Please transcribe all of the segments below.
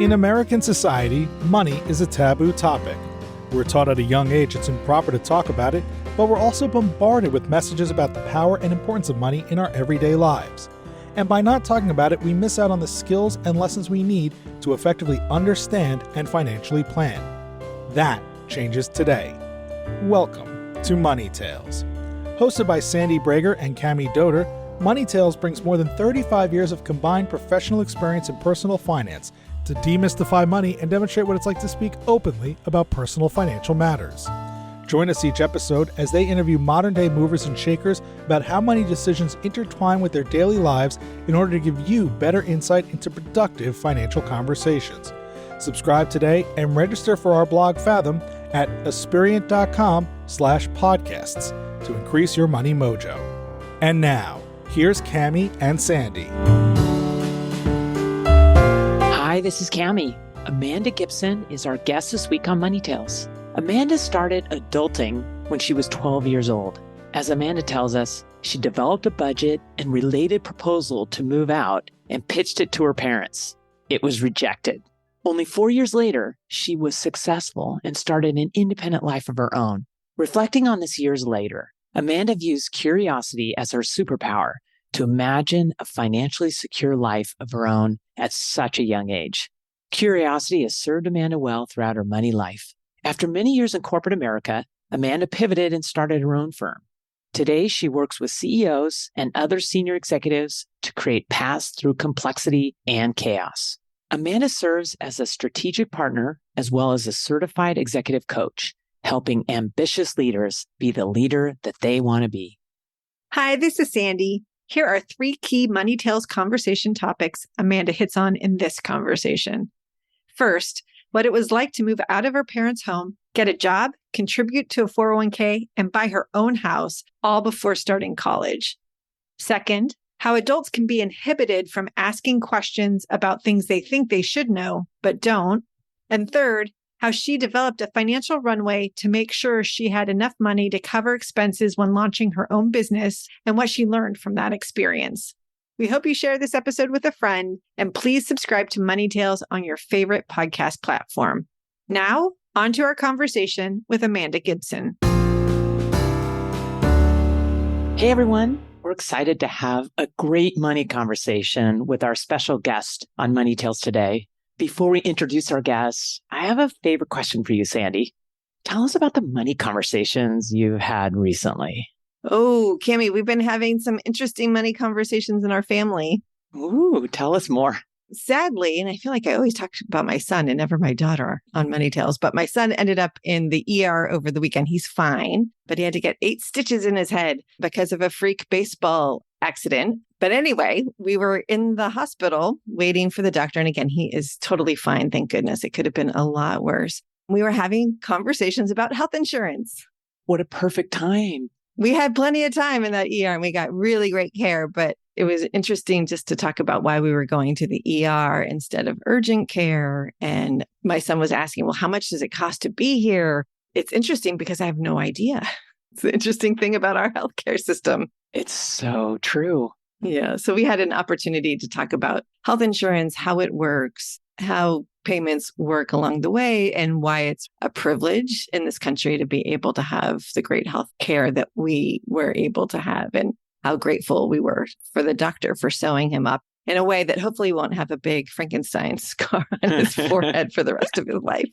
In American society, money is a taboo topic. We're taught at a young age it's improper to talk about it, but we're also bombarded with messages about the power and importance of money in our everyday lives. And by not talking about it, we miss out on the skills and lessons we need to effectively understand and financially plan. That changes today. Welcome to Money Tales. Hosted by Sandy Brager and Cami Doder, Money Tales brings more than 35 years of combined professional experience in personal finance to demystify money and demonstrate what it's like to speak openly about personal financial matters. Join us each episode as they interview modern-day movers and shakers about how money decisions intertwine with their daily lives in order to give you better insight into productive financial conversations. Subscribe today and register for our blog Fathom at aspiriant.com/podcasts to increase your money mojo. And now, here's Cami and Sandy. Hi, this is Cami. Amanda Gibson is our guest this week on Money Tales. Amanda started adulting when she was 12 years old. As Amanda tells us, she developed a budget and related proposal to move out and pitched it to her parents. It was rejected. Only 4 years later, she was successful and started an independent life of her own. Reflecting on this years later, Amanda views curiosity as her superpower to imagine a financially secure life of her own at such a young age. Curiosity has served Amanda well throughout her money life. After many years in corporate America, Amanda pivoted and started her own firm. Today, she works with CEOs and other senior executives to create paths through complexity and chaos. Amanda serves as a strategic partner as well as a certified executive coach, helping ambitious leaders be the leader that they want to be. Hi, this is Sandy. Here are 3 key Money Tales conversation topics Amanda hits on in this conversation. First, what it was like to move out of her parents' home, get a job, contribute to a 401k, and buy her own house, all before starting college. Second, how adults can be inhibited from asking questions about things they think they should know, but don't. And third, how she developed a financial runway to make sure she had enough money to cover expenses when launching her own business and what she learned from that experience. We hope you share this episode with a friend, and please subscribe to Money Tales on your favorite podcast platform. Now, on to our conversation with Amanda Gibson. Hey everyone, we're excited to have a great money conversation with our special guest on Money Tales today. Before we introduce our guests, I have a favorite question for you, Sandy. Tell us about the money conversations you've had recently. Oh, Cami, we've been having some interesting money conversations in our family. Ooh, tell us more. Sadly, and I feel like I always talk about my son and never my daughter on Money Tales, but my son ended up in the ER over the weekend. He's fine, but he had to get 8 stitches in his head because of a freak baseball accident. But anyway, we were in the hospital waiting for the doctor. And again, he is totally fine. Thank goodness. It could have been a lot worse. We were having conversations about health insurance. What a perfect time. We had plenty of time in that ER and we got really great care, but it was interesting just to talk about why we were going to the ER instead of urgent care. And my son was asking, well, how much does it cost to be here? It's interesting because I have no idea. It's the interesting thing about our healthcare system. It's so true. Yeah. So we had an opportunity to talk about health insurance, how it works, how payments work along the way, and why it's a privilege in this country to be able to have the great health care that we were able to have, and how grateful we were for the doctor for sewing him up in a way that hopefully won't have a big Frankenstein scar on his forehead for the rest of his life.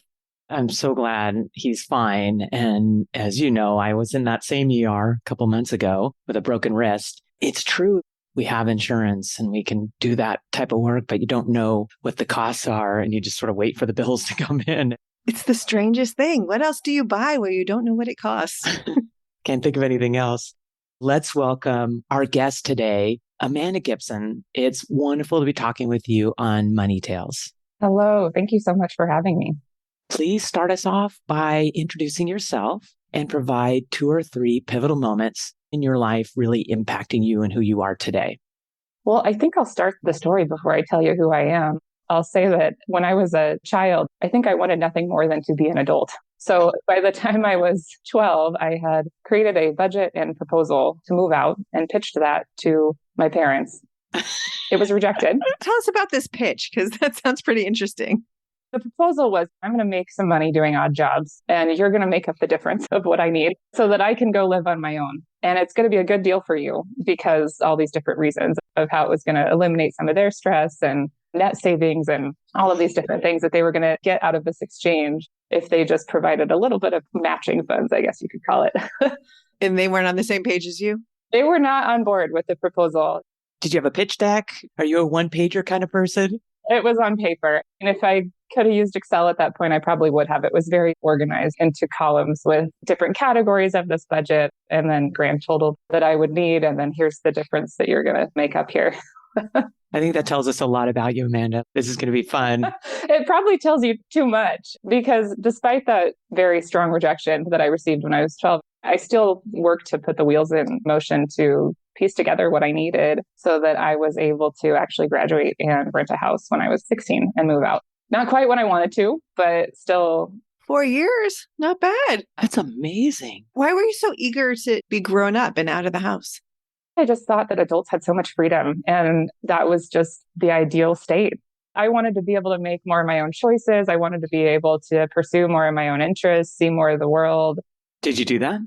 I'm so glad he's fine. And as you know, I was in that same ER a couple months ago with a broken wrist. It's true. We have insurance and we can do that type of work, but you don't know what the costs are and you just sort of wait for the bills to come in. It's the strangest thing. What else do you buy where you don't know what it costs? Can't think of anything else. Let's welcome our guest today, Amanda Gibson. It's wonderful to be talking with you on Money Tales. Hello. Thank you so much for having me. Please start us off by introducing yourself and provide 2 or 3 pivotal moments in your life really impacting you and who you are today. Well, I think I'll start the story before I tell you who I am. I'll say that when I was a child, I think I wanted nothing more than to be an adult. So by the time I was 12, I had created a budget and proposal to move out and pitched that to my parents. It was rejected. Tell us about this pitch, because that sounds pretty interesting. The proposal was, I'm going to make some money doing odd jobs and you're going to make up the difference of what I need so that I can go live on my own. And it's going to be a good deal for you because all these different reasons of how it was going to eliminate some of their stress and net savings and all of these different things that they were going to get out of this exchange if they just provided a little bit of matching funds, I guess you could call it. And they weren't on the same page as you? They were not on board with the proposal. Did you have a pitch deck? Are you a one-pager kind of person? It was on paper. And if I could have used Excel at that point, I probably would have. It was very organized into columns with different categories of this budget and then grand total that I would need. And then here's the difference that you're going to make up here. I think that tells us a lot about you, Amanda. This is going to be fun. It probably tells you too much because despite that very strong rejection that I received when I was 12, I still worked to put the wheels in motion to piece together what I needed so that I was able to actually graduate and rent a house when I was 16 and move out. Not quite when I wanted to, but still. 4 years? Not bad. That's amazing. Why were you so eager to be grown up and out of the house? I just thought that adults had so much freedom and that was just the ideal state. I wanted to be able to make more of my own choices. I wanted to be able to pursue more of my own interests, see more of the world. Did you do that?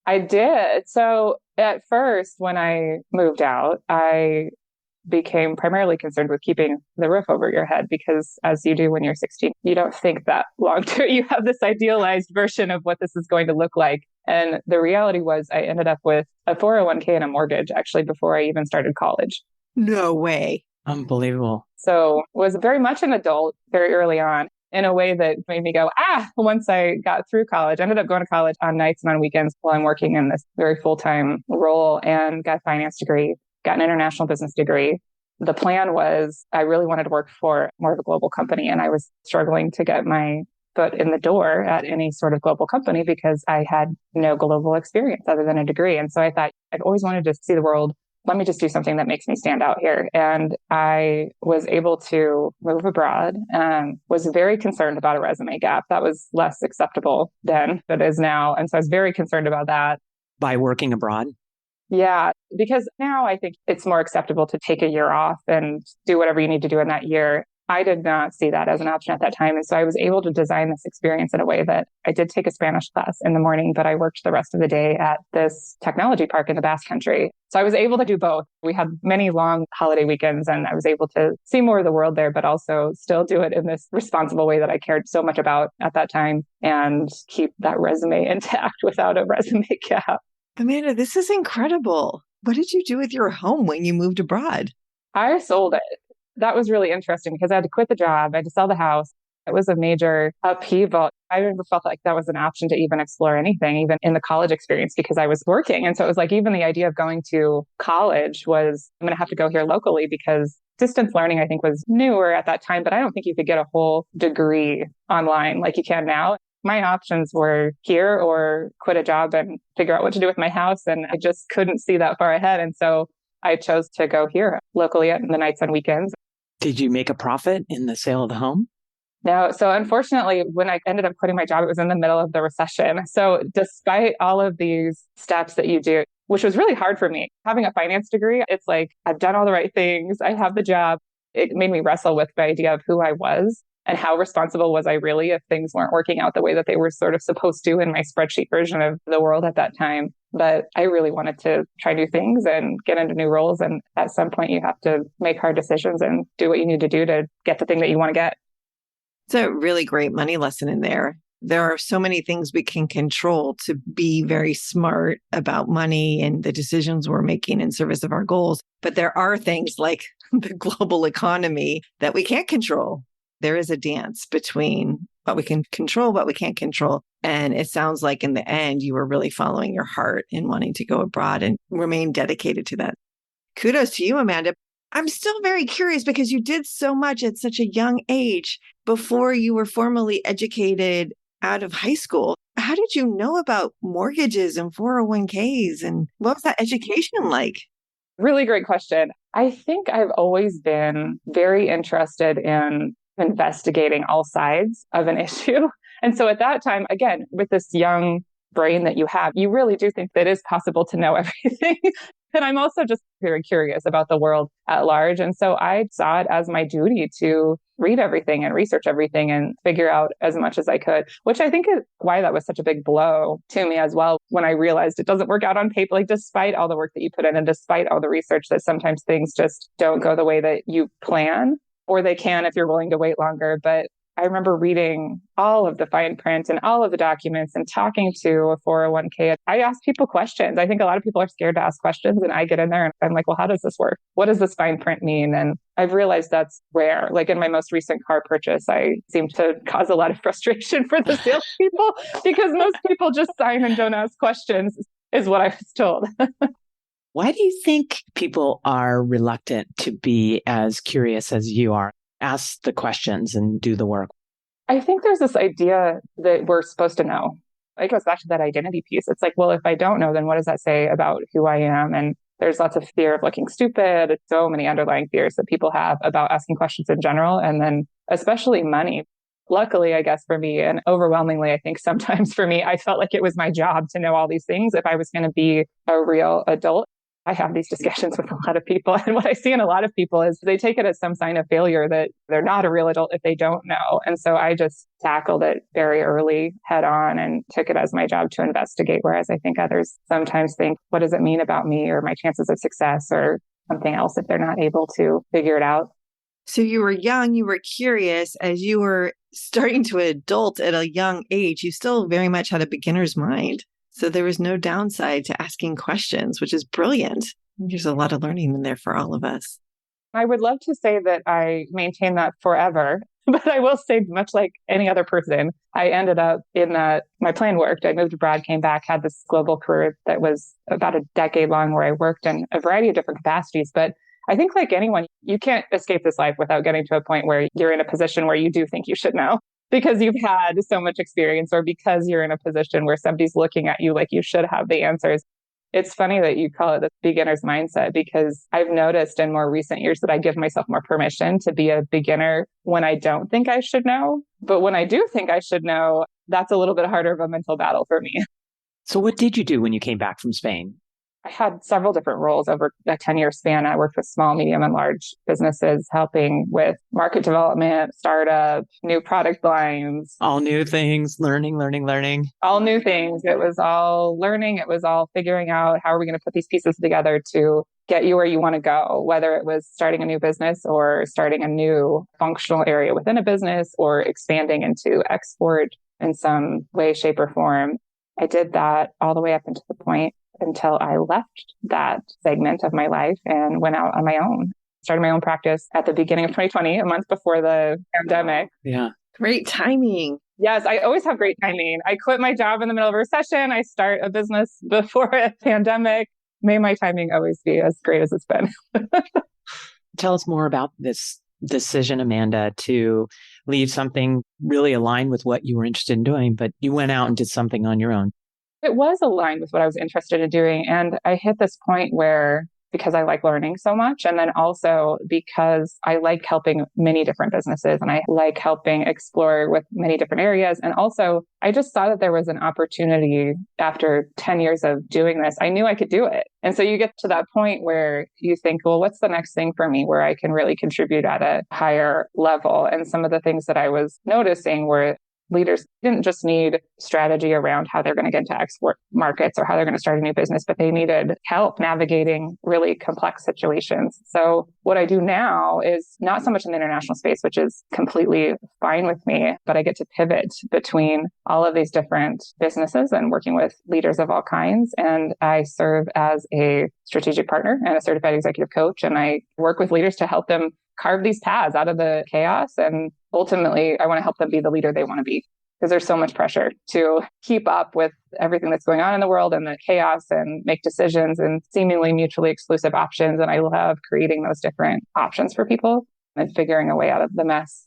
I did. So at first, when I moved out, I became primarily concerned with keeping the roof over your head because as you do when you're 16, you don't think that long term. You have this idealized version of what this is going to look like. And the reality was I ended up with a 401k and a mortgage actually before I even started college. No way. Unbelievable. So was very much an adult very early on in a way that made me go, once I got through college. I ended up going to college on nights and on weekends while I'm working in this very full-time role and got a finance degree, got an international business degree. The plan was I really wanted to work for more of a global company and I was struggling to get my foot in the door at any sort of global company because I had no global experience other than a degree. And so I thought I've always wanted to see the world. Let me just do something that makes me stand out here. And I was able to move abroad and was very concerned about a resume gap. That was less acceptable then than it is now. And so I was very concerned about that. By working abroad? Yeah, because now I think it's more acceptable to take a year off and do whatever you need to do in that year. I did not see that as an option at that time. And so I was able to design this experience in a way that I did take a Spanish class in the morning, but I worked the rest of the day at this technology park in the Basque Country. So I was able to do both. We had many long holiday weekends and I was able to see more of the world there, but also still do it in this responsible way that I cared so much about at that time and keep that resume intact without a resume gap. Amanda, this is incredible. What did you do with your home when you moved abroad? I sold it. That was really interesting because I had to quit the job. I had to sell the house. It was a major upheaval. I never felt like that was an option to even explore anything, even in the college experience, because I was working. And so it was like even the idea of going to college was, I'm going to have to go here locally because distance learning, I think, was newer at that time. But I don't think you could get a whole degree online like you can now. My options were here or quit a job and figure out what to do with my house. And I just couldn't see that far ahead. And so I chose to go here locally at the nights and weekends. Did you make a profit in the sale of the home? No. So unfortunately, when I ended up quitting my job, it was in the middle of the recession. So despite all of these steps that you do, which was really hard for me, having a finance degree, it's like, I've done all the right things. I have the job. It made me wrestle with the idea of who I was and how responsible was I really if things weren't working out the way that they were sort of supposed to in my spreadsheet version of the world at that time. But I really wanted to try new things and get into new roles. And at some point, you have to make hard decisions and do what you need to do to get the thing that you want to get. It's a really great money lesson in there. There are so many things we can control to be very smart about money and the decisions we're making in service of our goals. But there are things like the global economy that we can't control. There is a dance between what we can control, what we can't control. And it sounds like in the end, you were really following your heart in wanting to go abroad and remain dedicated to that. Kudos to you, Amanda. I'm still very curious because you did so much at such a young age before you were formally educated out of high school. How did you know about mortgages and 401ks and what was that education like? Really great question. I think I've always been very interested in investigating all sides of an issue. And so at that time, again, with this young brain that you have, you really do think that it is possible to know everything. And I'm also just very curious about the world at large. And so I saw it as my duty to read everything and research everything and figure out as much as I could, which I think is why that was such a big blow to me as well. When I realized it doesn't work out on paper, like despite all the work that you put in and despite all the research, that sometimes things just don't go the way that you plan, or they can if you're willing to wait longer. But I remember reading all of the fine print and all of the documents and talking to a 401k. I asked people questions. I think a lot of people are scared to ask questions. And I get in there and I'm like, well, how does this work? What does this fine print mean? And I've realized that's rare. Like in my most recent car purchase, I seem to cause a lot of frustration for the salespeople because most people just sign and don't ask questions, is what I was told. Why do you think people are reluctant to be as curious as you are? Ask the questions and do the work. I think there's this idea that we're supposed to know. It goes back to that identity piece. It's like, well, if I don't know, then what does that say about who I am? And there's lots of fear of looking stupid. So many underlying fears that people have about asking questions in general. And then especially money. Luckily, I guess for me, and overwhelmingly, I think sometimes for me, I felt like it was my job to know all these things if I was going to be a real adult. I have these discussions with a lot of people. And what I see in a lot of people is they take it as some sign of failure that they're not a real adult if they don't know. And so I just tackled it very early head on and took it as my job to investigate. Whereas I think others sometimes think, what does it mean about me or my chances of success or something else if they're not able to figure it out? So you were young, you were curious. As you were starting to adult at a young age, you still very much had a beginner's mind. So there was no downside to asking questions, which is brilliant. There's a lot of learning in there for all of us. I would love to say that I maintain that forever, but I will say, much like any other person, I ended up in that my plan worked. I moved abroad, came back, had this global career that was about a decade long where I worked in a variety of different capacities. But I think like anyone, you can't escape this life without getting to a point where you're in a position where you do think you should know, because you've had so much experience or because you're in a position where somebody's looking at you like you should have the answers. It's funny that you call it the beginner's mindset, because I've noticed in more recent years that I give myself more permission to be a beginner when I don't think I should know. But when I do think I should know, that's a little bit harder of a mental battle for me. So what did you do when you came back from Spain? I had several different roles over a 10-year span. I worked with small, medium, and large businesses, helping with market development, startup, new product lines. All new things, learning. All new things. It was all learning. It was all figuring out how are we going to put these pieces together to get you where you want to go, whether it was starting a new business or starting a new functional area within a business or expanding into export in some way, shape, or form. I did that all the way up into the point until I left that segment of my life and went out on my own. Started my own practice at the beginning of 2020, a month before the pandemic. Yeah. Great timing. Yes, I always have great timing. I quit my job in the middle of a recession. I start a business before a pandemic. May my timing always be as great as it's been. Tell us more about this decision, Amanda, to leave something really aligned with what you were interested in doing, but you went out and did something on your own. It was aligned with what I was interested in doing. And I hit this point where, because I like learning so much, and then also because I like helping many different businesses and I like helping explore with many different areas. And also, I just saw that there was an opportunity after 10 years of doing this. I knew I could do it. And so you get to that point where you think, well, what's the next thing for me where I can really contribute at a higher level? And some of the things that I was noticing were leaders didn't just need strategy around how they're going to get into export markets or how they're going to start a new business, but they needed help navigating really complex situations. So what I do now is not so much in the international space, which is completely fine with me, but I get to pivot between all of these different businesses and working with leaders of all kinds. And I serve as a strategic partner and a certified executive coach. And I work with leaders to help them carve these paths out of the chaos. And ultimately, I want to help them be the leader they want to be, because there's so much pressure to keep up with everything that's going on in the world and the chaos and make decisions and seemingly mutually exclusive options. And I love creating those different options for people and figuring a way out of the mess.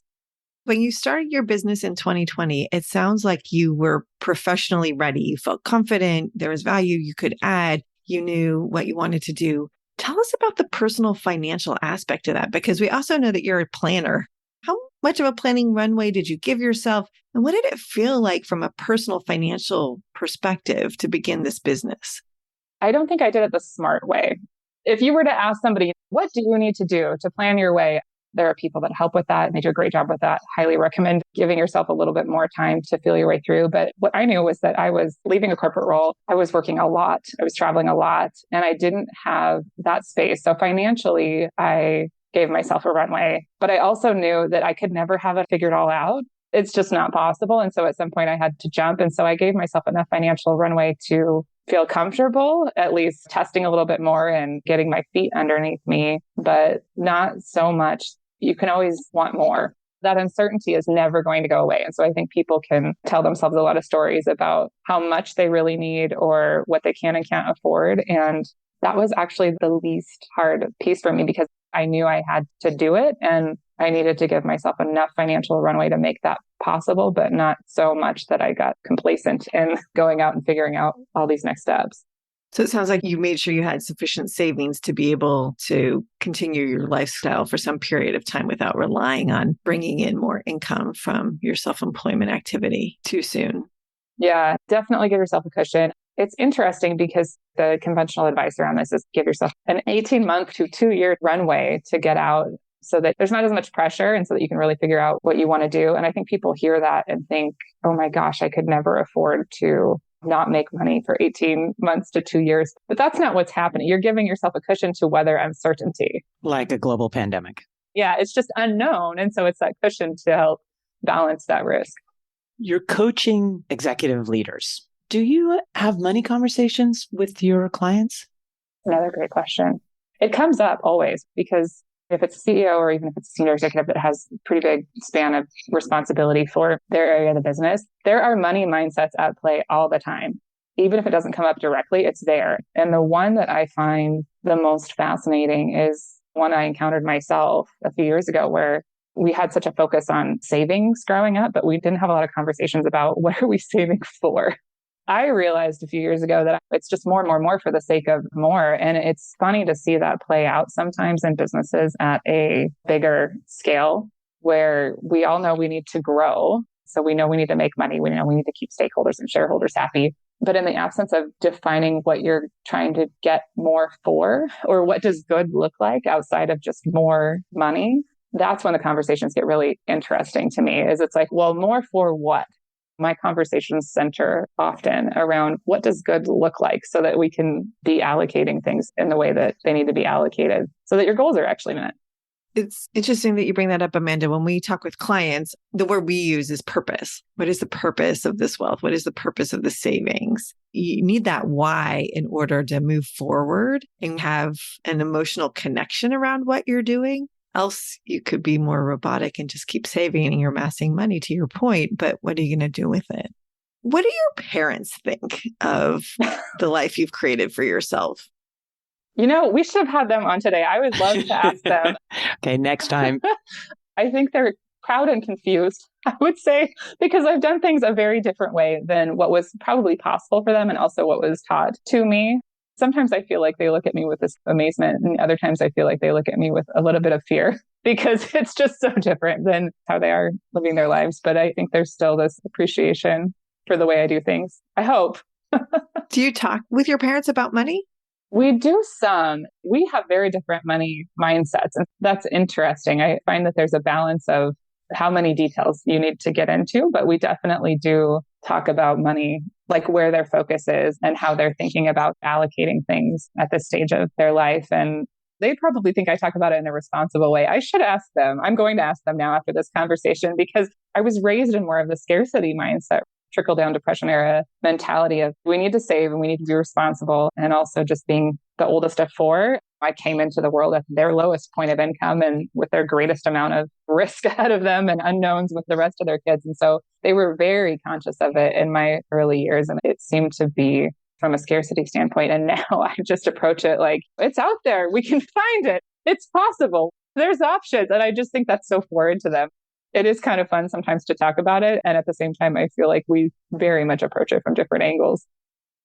When you started your business in 2020, it sounds like you were professionally ready. You felt confident. There was value you could add. You knew what you wanted to do. Tell us about the personal financial aspect of that, because we also know that you're a planner. How much of a planning runway did you give yourself? And what did it feel like from a personal financial perspective to begin this business? I don't think I did it the smart way. If you were to ask somebody, what do you need to do to plan your way? There are people that help with that and they do a great job with that. Highly recommend giving yourself a little bit more time to feel your way through. But what I knew was that I was leaving a corporate role. I was working a lot. I was traveling a lot and I didn't have that space. So financially, I gave myself a runway, but I also knew that I could never have it figured all out. It's just not possible. And so at some point I had to jump. And so I gave myself enough financial runway to feel comfortable, at least testing a little bit more and getting my feet underneath me, but not so much. You can always want more. That uncertainty is never going to go away. And so I think people can tell themselves a lot of stories about how much they really need or what they can and can't afford. And that was actually the least hard piece for me because I knew I had to do it and I needed to give myself enough financial runway to make that possible, but not so much that I got complacent in going out and figuring out all these next steps. So it sounds like you made sure you had sufficient savings to be able to continue your lifestyle for some period of time without relying on bringing in more income from your self-employment activity too soon. Yeah, definitely give yourself a cushion. It's interesting because the conventional advice around this is give yourself an 18-month to 2-year runway to get out so that there's not as much pressure and so that you can really figure out what you want to do. And I think people hear that and think, oh my gosh, I could never afford to not make money for 18 months to 2 years. But that's not what's happening. You're giving yourself a cushion to weather uncertainty. Like a global pandemic. Yeah, it's just unknown. And so it's that cushion to help balance that risk. You're coaching executive leaders. Do you have money conversations with your clients? Another great question. It comes up always because if it's a CEO or even if it's a senior executive that has a pretty big span of responsibility for their area of the business, there are money mindsets at play all the time. Even if it doesn't come up directly, it's there. And the one that I find the most fascinating is one I encountered myself a few years ago where we had such a focus on savings growing up, but we didn't have a lot of conversations about what are we saving for? I realized a few years ago that it's just more and more and more for the sake of more. And it's funny to see that play out sometimes in businesses at a bigger scale where we all know we need to grow. So we know we need to make money. We know we need to keep stakeholders and shareholders happy. But in the absence of defining what you're trying to get more for, or what does good look like outside of just more money, that's when the conversations get really interesting to me. Is it's like, well, more for what? My conversations center often around what does good look like so that we can be allocating things in the way that they need to be allocated so that your goals are actually met. It's interesting that you bring that up, Amanda. When we talk with clients, the word we use is purpose. What is the purpose of this wealth? What is the purpose of the savings? You need that why in order to move forward and have an emotional connection around what you're doing. Else you could be more robotic and just keep saving and you're amassing money to your point. But what are you going to do with it? What do your parents think of the life you've created for yourself? You know, we should have had them on today. I would love to ask them. Okay, next time. I think they're proud and confused, I would say, because I've done things a very different way than what was probably possible for them and also what was taught to me. Sometimes I feel like they look at me with this amazement, and other times I feel like they look at me with a little bit of fear because it's just so different than how they are living their lives. But I think there's still this appreciation for the way I do things. I hope. Do you talk with your parents about money? We do some. We have very different money mindsets, and that's interesting. I find that there's a balance of how many details you need to get into, but we definitely do talk about money, like where their focus is and how they're thinking about allocating things at this stage of their life. And they probably think I talk about it in a responsible way. I should ask them. I'm going to ask them now after this conversation because I was raised in more of the scarcity mindset, trickle down depression era mentality of we need to save and we need to be responsible. And also just being the oldest of 4, I came into the world at their lowest point of income and with their greatest amount of risk ahead of them and unknowns with the rest of their kids. And so they were very conscious of it in my early years. And it seemed to be from a scarcity standpoint. And now I just approach it like it's out there. We can find it. It's possible. There's options. And I just think that's so foreign to them. It is kind of fun sometimes to talk about it. And at the same time, I feel like we very much approach it from different angles.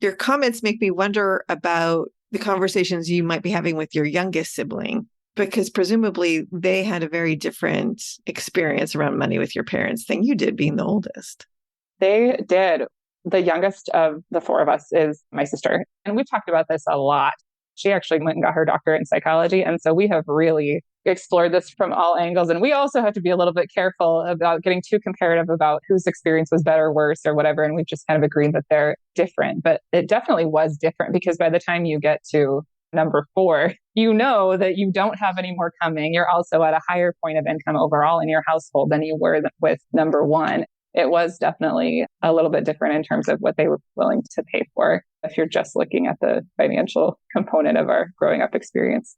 Your comments make me wonder about the conversations you might be having with your youngest sibling, because presumably they had a very different experience around money with your parents than you did being the oldest. They did. The youngest of the 4 of us is my sister. And we've talked about this a lot. She actually went and got her doctorate in psychology. And so we have really explored this from all angles. And we also have to be a little bit careful about getting too comparative about whose experience was better, worse, or whatever. And we've just kind of agreed that they're different. But it definitely was different because by the time you get to number 4, you know that you don't have any more coming. You're also at a higher point of income overall in your household than you were with number 1. It was definitely a little bit different in terms of what they were willing to pay for if you're just looking at the financial component of our growing up experience.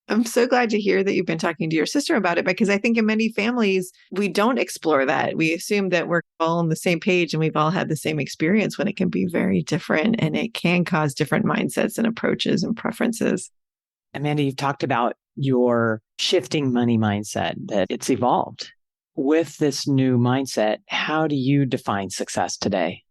I'm so glad to hear that you've been talking to your sister about it, because I think in many families, we don't explore that. We assume that we're all on the same page and we've all had the same experience when it can be very different and it can cause different mindsets and approaches and preferences. Amanda, you've talked about your shifting money mindset, that it's evolved. With this new mindset, how do you define success today?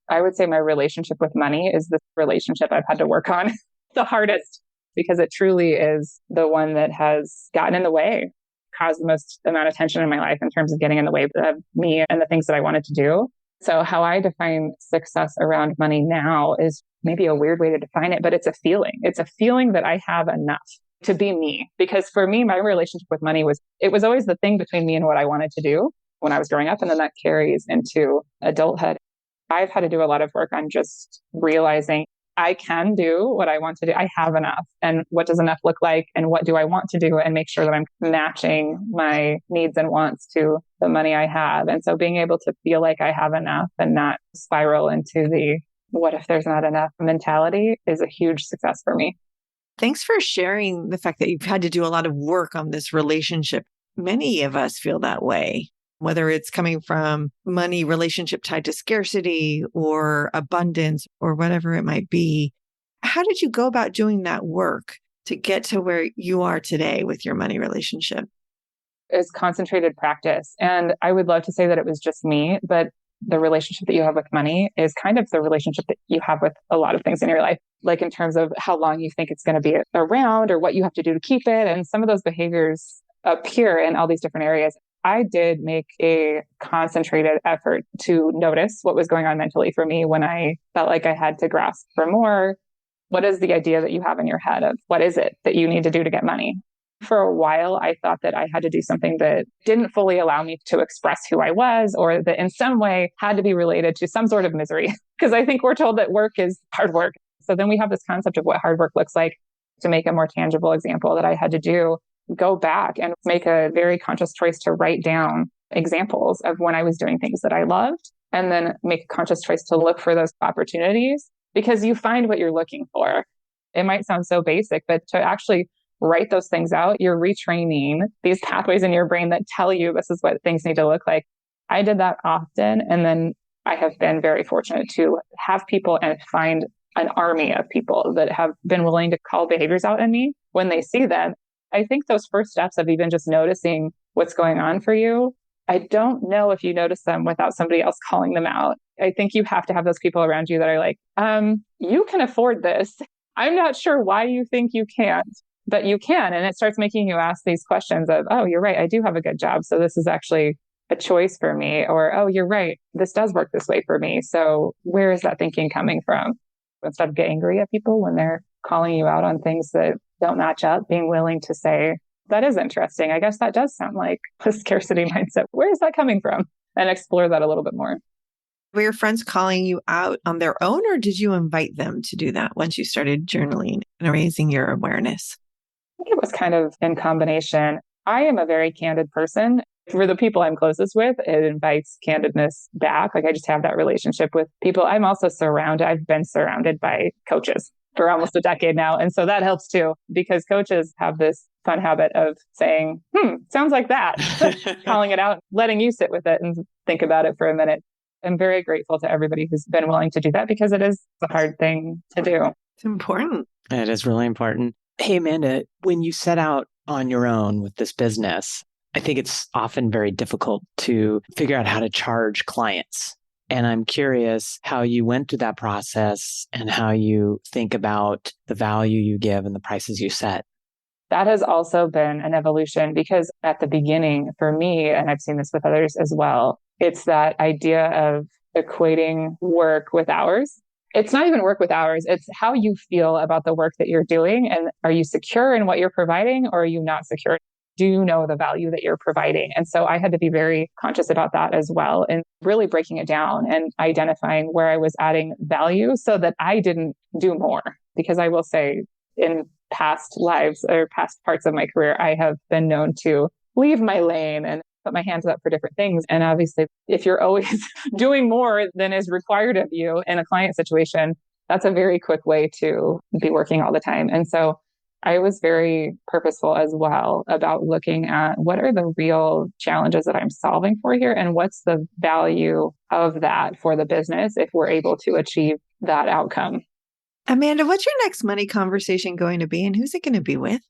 I would say my relationship with money is the relationship I've had to work on the hardest, because it truly is the one that has gotten in the way, caused the most amount of tension in my life in terms of getting in the way of me and the things that I wanted to do. So how I define success around money now is maybe a weird way to define it, but it's a feeling. It's a feeling that I have enough to be me. Because for me, my relationship with money was always the thing between me and what I wanted to do when I was growing up. And then that carries into adulthood. I've had to do a lot of work on just realizing I can do what I want to do. I have enough. And what does enough look like? And what do I want to do? And make sure that I'm matching my needs and wants to the money I have. And so being able to feel like I have enough and not spiral into the what if there's not enough mentality is a huge success for me. Thanks for sharing the fact that you've had to do a lot of work on this relationship. Many of us feel that way, whether it's coming from money relationship tied to scarcity or abundance or whatever it might be. How did you go about doing that work to get to where you are today with your money relationship? It's concentrated practice. And I would love to say that it was just me, but the relationship that you have with money is kind of the relationship that you have with a lot of things in your life, like in terms of how long you think it's going to be around or what you have to do to keep it. And some of those behaviors appear in all these different areas. I did make a concentrated effort to notice what was going on mentally for me when I felt like I had to grasp for more. What is the idea that you have in your head of what is it that you need to do to get money? For a while, I thought that I had to do something that didn't fully allow me to express who I was, or that in some way had to be related to some sort of misery. Because I think we're told that work is hard work. So then we have this concept of what hard work looks like. To make a more tangible example that I had to do, go back and make a very conscious choice to write down examples of when I was doing things that I loved, and then make a conscious choice to look for those opportunities, because you find what you're looking for. It might sound so basic, but to actually write those things out, you're retraining these pathways in your brain that tell you this is what things need to look like. I did that often. And then I have been very fortunate to have people and find an army of people that have been willing to call behaviors out in me when they see them. I think those first steps of even just noticing what's going on for you, I don't know if you notice them without somebody else calling them out. I think you have to have those people around you that are like, you can afford this. I'm not sure why you think you can't, but you can. And it starts making you ask these questions of, oh, you're right, I do have a good job. So this is actually a choice for me. Or, oh, you're right, this does work this way for me. So where is that thinking coming from? Instead of getting angry at people when they're calling you out on things that don't match up, being willing to say, that is interesting. I guess that does sound like a scarcity mindset. Where is that coming from? And explore that a little bit more. Were your friends calling you out on their own, or did you invite them to do that once you started journaling and raising your awareness? I think it was kind of in combination. I am a very candid person. For the people I'm closest with, it invites candidness back. Like I just have that relationship with people. I've been surrounded by coaches for almost a decade now. And so that helps too, because coaches have this fun habit of saying, sounds like that, calling it out, letting you sit with it and think about it for a minute. I'm very grateful to everybody who's been willing to do that, because it is a hard thing to do. It's important. It is really important. Hey, Amanda, when you set out on your own with this business, I think it's often very difficult to figure out how to charge clients. And I'm curious how you went through that process and how you think about the value you give and the prices you set. That has also been an evolution, because at the beginning for me, and I've seen this with others as well, it's that idea of equating work with hours. It's not even work with hours. It's how you feel about the work that you're doing. And are you secure in what you're providing, or are you not secure? Do you know the value that you're providing? And so I had to be very conscious about that as well, and really breaking it down and identifying where I was adding value so that I didn't do more. Because I will say, in past lives or past parts of my career, I have been known to leave my lane and put my hands up for different things. And obviously, if you're always doing more than is required of you in a client situation, that's a very quick way to be working all the time. And so I was very purposeful as well about looking at what are the real challenges that I'm solving for here, and what's the value of that for the business if we're able to achieve that outcome. Amanda, what's your next money conversation going to be, and who's it going to be with?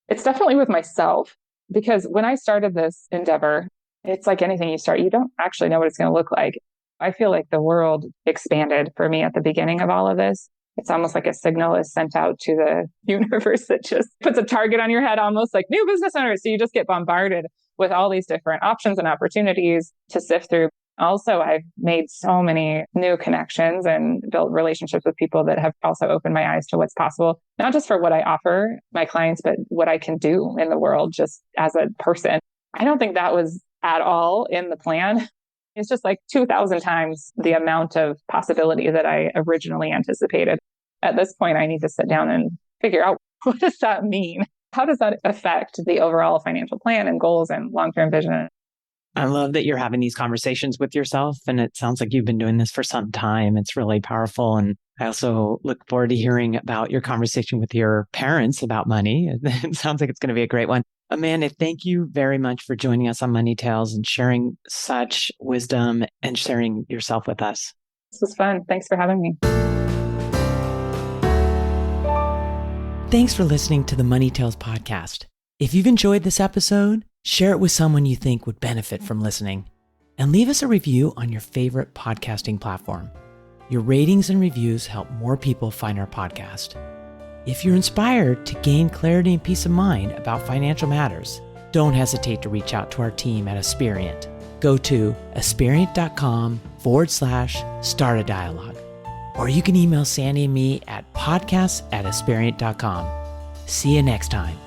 It's definitely with myself, because when I started this endeavor, it's like anything you start, you don't actually know what it's going to look like. I feel like the world expanded for me at the beginning of all of this. It's almost like a signal is sent out to the universe that just puts a target on your head, almost like new business owners. So you just get bombarded with all these different options and opportunities to sift through. Also, I've made so many new connections and built relationships with people that have also opened my eyes to what's possible, not just for what I offer my clients, but what I can do in the world just as a person. I don't think that was at all in the plan. It's just like 2,000 times the amount of possibility that I originally anticipated. At this point, I need to sit down and figure out, what does that mean? How does that affect the overall financial plan and goals and long-term vision? I love that you're having these conversations with yourself. And it sounds like you've been doing this for some time. It's really powerful. And I also look forward to hearing about your conversation with your parents about money. It sounds like it's going to be a great one. Amanda, thank you very much for joining us on Money Tales and sharing such wisdom and sharing yourself with us. This was fun. Thanks for having me. Thanks for listening to the Money Tales podcast. If you've enjoyed this episode, share it with someone you think would benefit from listening, and leave us a review on your favorite podcasting platform. Your ratings and reviews help more people find our podcast. If you're inspired to gain clarity and peace of mind about financial matters, don't hesitate to reach out to our team at Aspirient. Go to aspirient.com/start a dialogue. Or you can email Sandy and me at podcasts@aspirient.com. See you next time.